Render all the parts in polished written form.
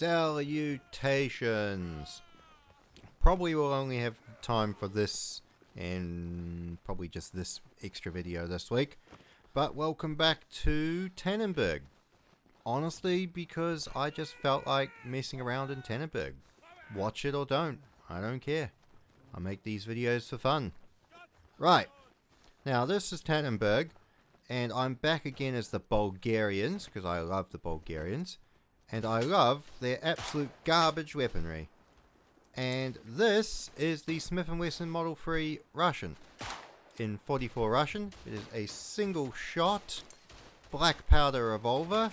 Salutations! Probably will only have time for this and probably just this extra video this week. But welcome back to Tannenberg. Honestly, because I just felt like messing around in Tannenberg. Watch it or don't. I don't care. I make these videos for fun. Right. Now this is Tannenberg. And I'm back again as the Bulgarians, because I love the Bulgarians. And I love their absolute garbage weaponry. And this is the Smith & Wesson Model 3 Russian. In 44 Russian, it is a single shot black powder revolver.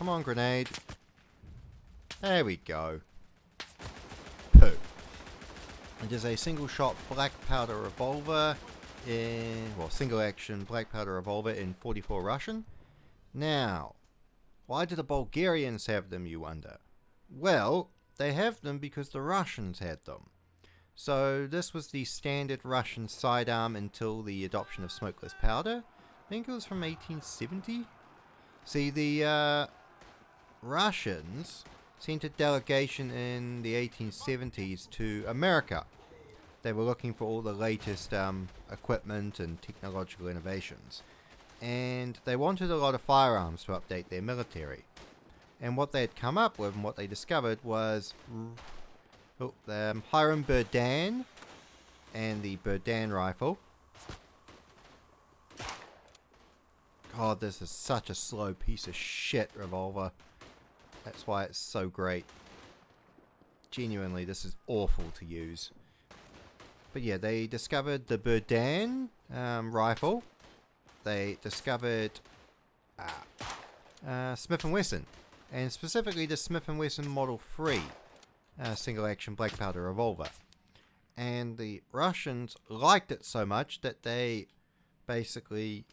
Come on, grenade. There we go. Poo. It is a single shot black powder revolver single action black powder revolver in 44 Russian. Now, why do the Bulgarians have them, you wonder? Well, they have them because the Russians had them. So this was the standard Russian sidearm until the adoption of smokeless powder. I think it was from 1870. See, the Russians sent a delegation in the 1870s to America. They were looking for all the latest equipment and technological innovations. And they wanted a lot of firearms to update their military. And what they had come up with and what they discovered was Hiram Berdan and the Berdan rifle. God, this is such a slow piece of shit revolver. That's why it's so great. Genuinely, this is awful to use. But yeah, they discovered the Berdan rifle. They discovered Smith & Wesson. And specifically the Smith & Wesson Model 3 single action black powder revolver. And the Russians liked it so much that they basically...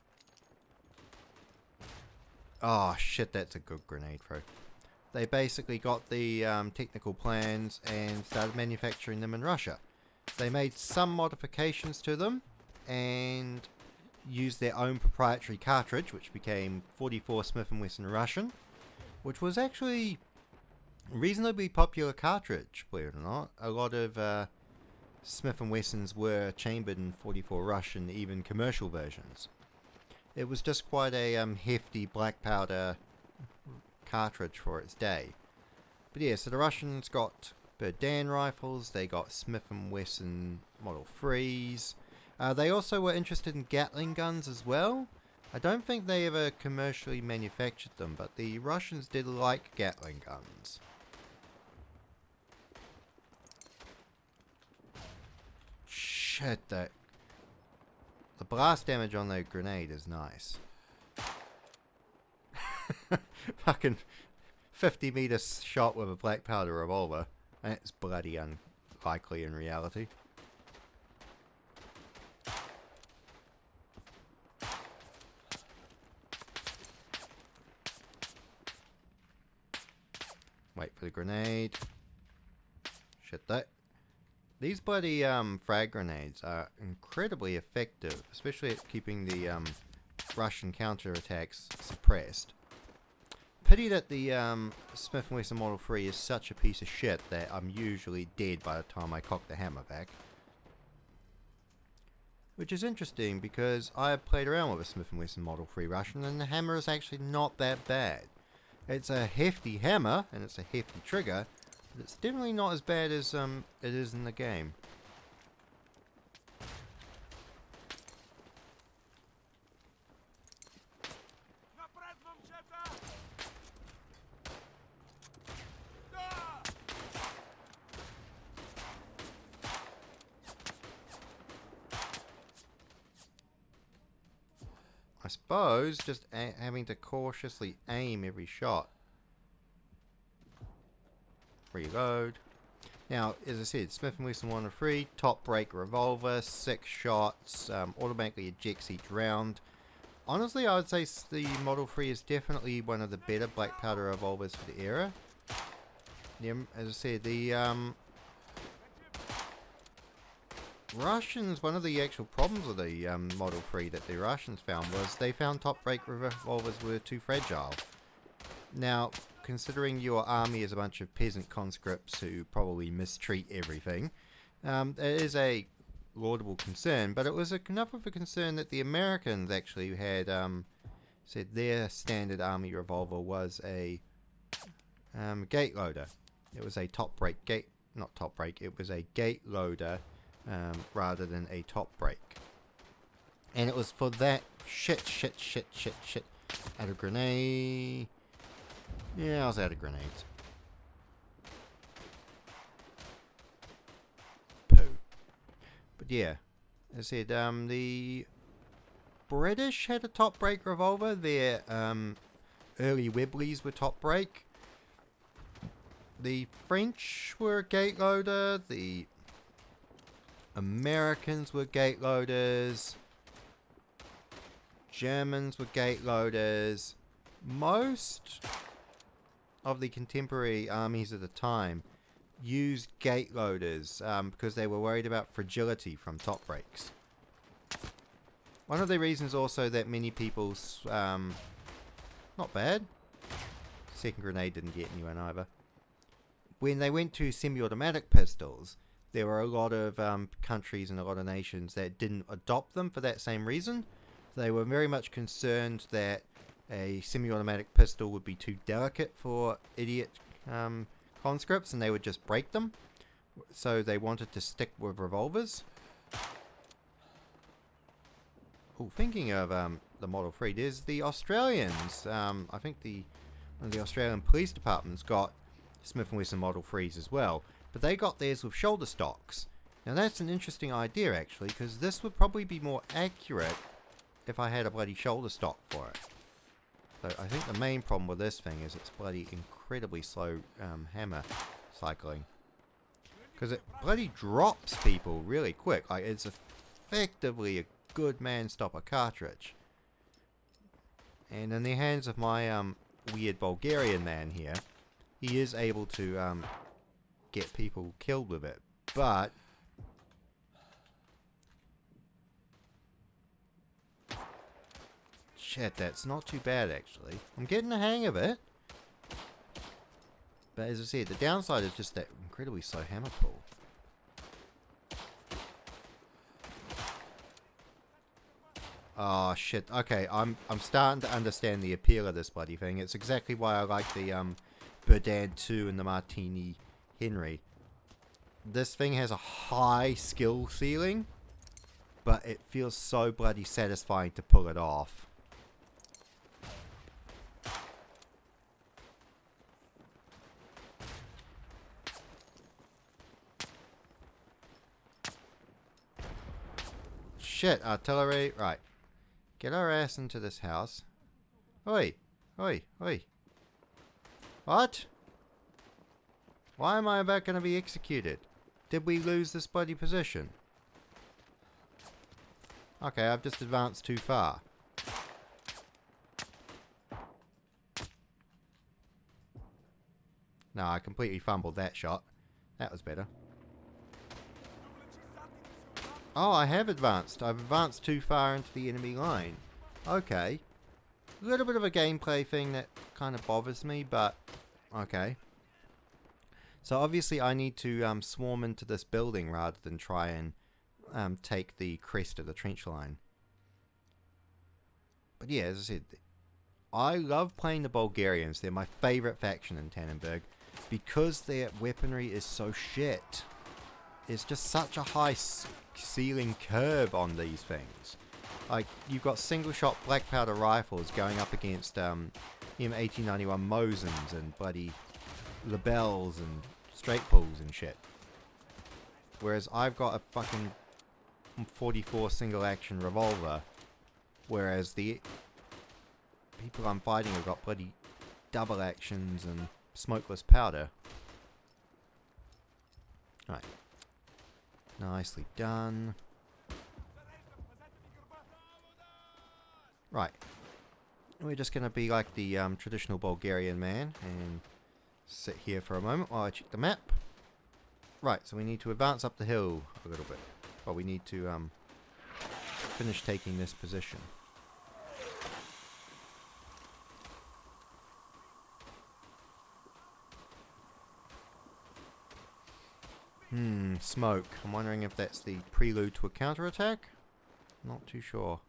Oh shit, that's a good grenade throw. They basically got the technical plans and started manufacturing them in Russia. They made some modifications to them and used their own proprietary cartridge, which became 44 Smith & Wesson Russian, which was actually a reasonably popular cartridge, believe it or not. A lot of Smith & Wessons were chambered in 44 Russian, even commercial versions. It was just quite a hefty black powder cartridge for its day. But yeah, so the Russians got Berdan rifles, they got Smith & Wesson Model 3s. They also were interested in Gatling guns as well. I don't think they ever commercially manufactured them, but the Russians did like Gatling guns. Shit, the blast damage on that grenade is nice. Fucking 50 meter shot with a black powder revolver. That's bloody unlikely in reality. Wait for the grenade. Shit that. These bloody frag grenades are incredibly effective, especially at keeping the Russian counterattacks suppressed. Pity that the Smith & Wesson Model 3 is such a piece of shit that I'm usually dead by the time I cock the hammer back. Which is interesting because I have played around with a Smith & Wesson Model 3 Russian and the hammer is actually not that bad. It's a hefty hammer and it's a hefty trigger, but it's definitely not as bad as it is in the game. I suppose just having to cautiously aim every shot. Reload. Now, as I said, Smith & Wesson 103, top break revolver, 6 shots, automatically ejects each round. Honestly, I would say the Model 3 is definitely one of the better black powder revolvers for the era. Yeah, as I said, the Russians, one of the actual problems with the Model 3 that the Russians found was they found top-rate revolvers were too fragile. Now, considering your army is a bunch of peasant conscripts who probably mistreat everything, it is a laudable concern, but it was enough of a concern that the Americans actually had said their standard army revolver was a gate loader. It was a top-rate gate, not top-rate, it was a gate loader rather than a top break. And it was for that shit. Out of grenade. Yeah, I was out of grenades. Poo. But yeah, as I said, the British had a top break revolver. Their early Webleys were top break. The French were a gate loader. The Americans were gate loaders. Germans were gate loaders. Most of the contemporary armies at the time used gate loaders because they were worried about fragility from top breaks. One of the reasons also that many people's not bad. Second grenade didn't get anyone either. When they went to semi-automatic pistols, there were a lot of countries and a lot of nations that didn't adopt them for that same reason. They were very much concerned that a semi-automatic pistol would be too delicate for idiot conscripts and they would just break them. So they wanted to stick with revolvers. Oh, thinking of the Model 3, there's the Australians. I think one of the Australian police departments got Smith & Wesson Model 3s as well. But they got theirs with shoulder stocks. Now that's an interesting idea actually, because this would probably be more accurate if I had a bloody shoulder stock for it. So I think the main problem with this thing is it's bloody incredibly slow hammer cycling. Because it bloody drops people really quick. Like it's effectively a good man-stopper cartridge. And in the hands of my weird Bulgarian man here, he is able to get people killed with it, but shit, that's not too bad actually. I'm getting the hang of it, but as I said, the downside is just that incredibly slow hammer pull. Oh shit, okay, I'm starting to understand the appeal of this bloody thing. It's exactly why I like the Burdand 2 and the Martini Henry. This thing has a high skill ceiling, but it feels so bloody satisfying to pull it off. Shit, artillery. Right. Get our ass into this house. Oi. Oi. Oi. What? Why am I about going to be executed? Did we lose this bloody position? Okay, I've just advanced too far. No, I completely fumbled that shot. That was better. Oh, I have advanced. I've advanced too far into the enemy line. Okay. A little bit of a gameplay thing that kind of bothers me, but okay. So obviously I need to swarm into this building rather than try and take the crest of the trench line. But yeah, as I said, I love playing the Bulgarians. They're my favourite faction in Tannenberg because their weaponry is so shit. It's just such a high ceiling curve on these things. Like, you've got single shot black powder rifles going up against M1891 Mosins and bloody Lebels and straight pulls and shit. Whereas I've got a fucking 44 single action revolver. Whereas the people I'm fighting have got bloody double actions and smokeless powder. Right. Nicely done. Right. We're just going to be like the traditional Bulgarian man and sit here for a moment while I check the map. Right, so we need to advance up the hill a little bit. Well, we need to finish taking this position. Smoke. I'm wondering if that's the prelude to a counterattack. Not too sure.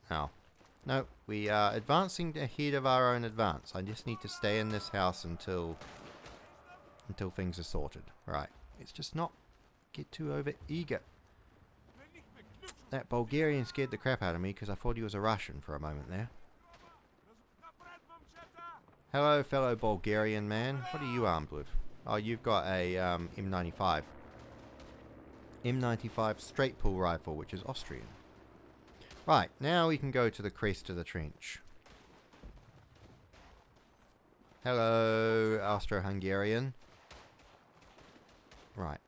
No, we are advancing ahead of our own advance. I just need to stay in this house until things are sorted. Right. Let's just not get too over eager. That Bulgarian scared the crap out of me because I thought he was a Russian for a moment there. Hello, fellow Bulgarian man. What are you armed with? Oh, you've got a M95. M95 straight pull rifle, which is Austrian. Right, now we can go to the crest of the trench. Hello, Austro-Hungarian. Right.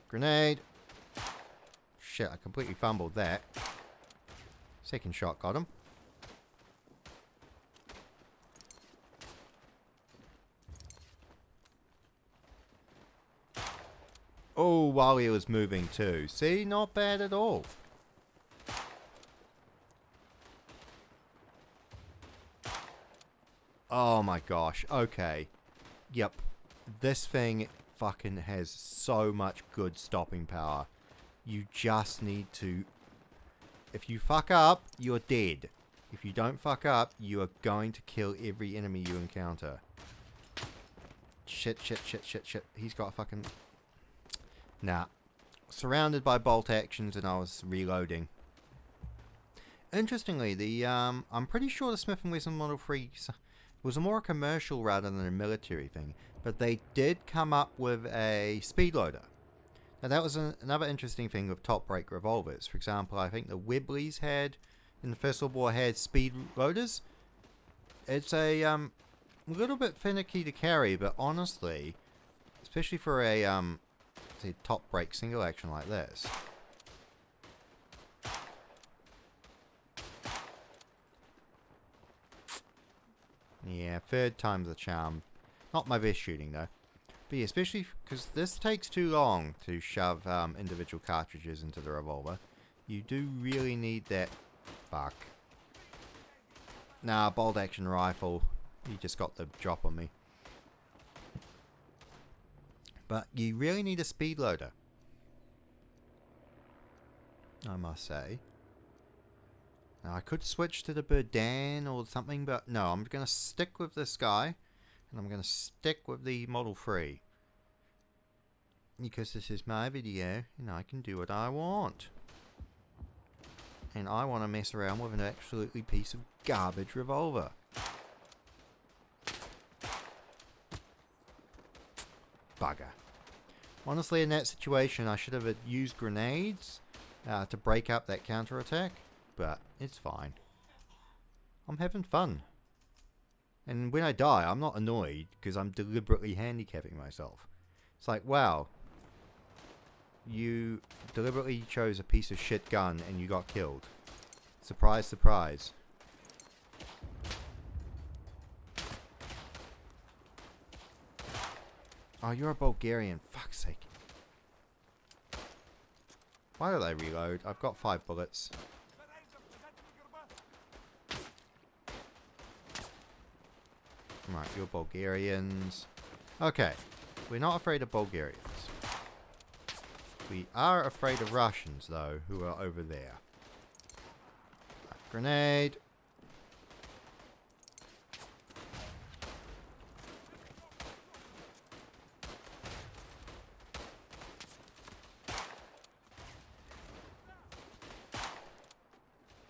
Grenade. Shit, I completely fumbled that. Second shot got him. Oh, while he was moving too. See, not bad at all. Oh my gosh, okay. Yep, this thing fucking has so much good stopping power. You just need to... If you fuck up, you're dead. If you don't fuck up, you are going to kill every enemy you encounter. Shit. He's got a fucking... Nah. Surrounded by bolt actions and I was reloading. Interestingly, the I'm pretty sure the Smith & Wesson Model 3 was a more commercial rather than a military thing. But they did come up with a speed loader. Now that was another interesting thing with top break revolvers. For example, I think the Webleys had, in the First World War, had speed loaders. It's a little bit finicky to carry, but honestly, especially for a say top break single action like this. Yeah, third time's the charm. Not my best shooting though. But yeah, especially because this takes too long to shove individual cartridges into the revolver. You do really need that... Fuck. Nah, bolt action rifle. You just got the drop on me. But you really need a speed loader, I must say. Now I could switch to the Berdan or something, but no, I'm going to stick with this guy. And I'm going to stick with the Model 3. Because this is my video, and I can do what I want. And I want to mess around with an absolutely piece of garbage revolver. Bugger. Honestly, in that situation, I should have used grenades to break up that counterattack. But it's fine. I'm having fun. And when I die, I'm not annoyed because I'm deliberately handicapping myself. It's like, wow. You deliberately chose a piece of shit gun and you got killed. Surprise, surprise. Oh, you're a Bulgarian. Fuck's sake. Why did I reload? I've got 5 bullets. Right, you're Bulgarians. Okay. We're not afraid of Bulgarians. We are afraid of Russians, though, who are over there. Right, grenade.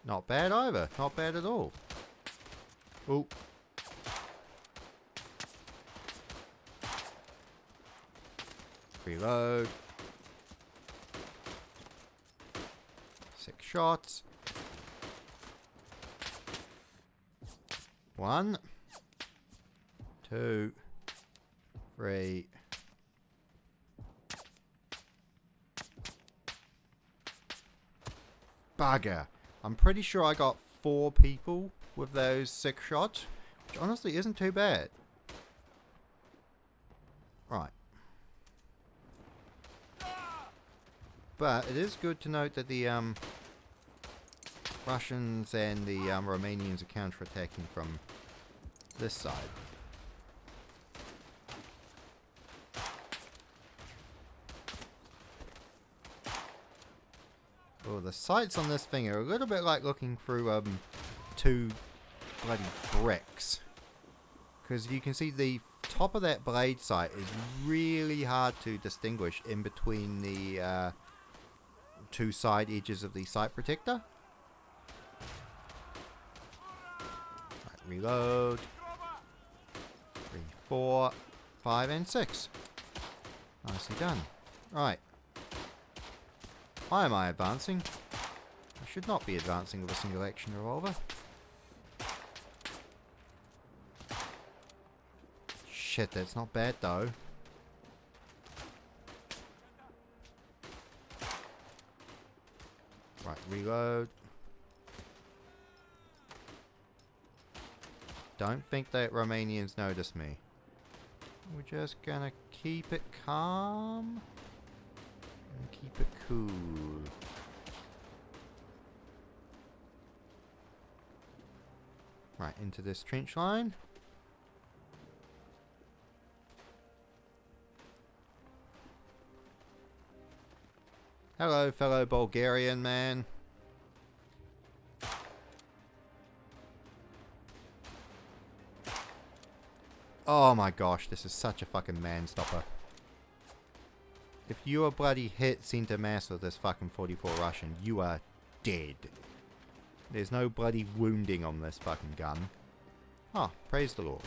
Not bad either. Not bad at all. Oh. Reload. 6 shots. 1, 2, 3. Bugger. I'm pretty sure I got 4 people with those 6 shots, which honestly isn't too bad. Right. But it is good to note that the Russians and the Romanians are counter-attacking from this side. Oh, the sights on this thing are a little bit like looking through two bloody bricks. Because you can see the top of that blade sight is really hard to distinguish in between the two side edges of the sight protector. Right, reload. 3, 4, 5, and 6. Nicely done. Right. Why am I advancing? I should not be advancing with a single action revolver. Shit, that's not bad though. Right, reload. Don't think that Romanians notice me. We're just gonna keep it calm. And keep it cool. Right, into this trench line. Hello, fellow Bulgarian man. Oh my gosh, this is such a fucking man-stopper. If you are bloody hit center mass with this fucking 44 Russian, you are dead. There's no bloody wounding on this fucking gun. Oh, praise the Lord.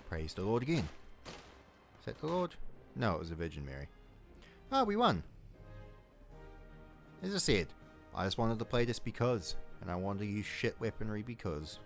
Praise the Lord again. Is that the Lord? No, it was the Virgin Mary. Ah, we won. As I said, I just wanted to play this because, and I wanted to use shit weaponry because.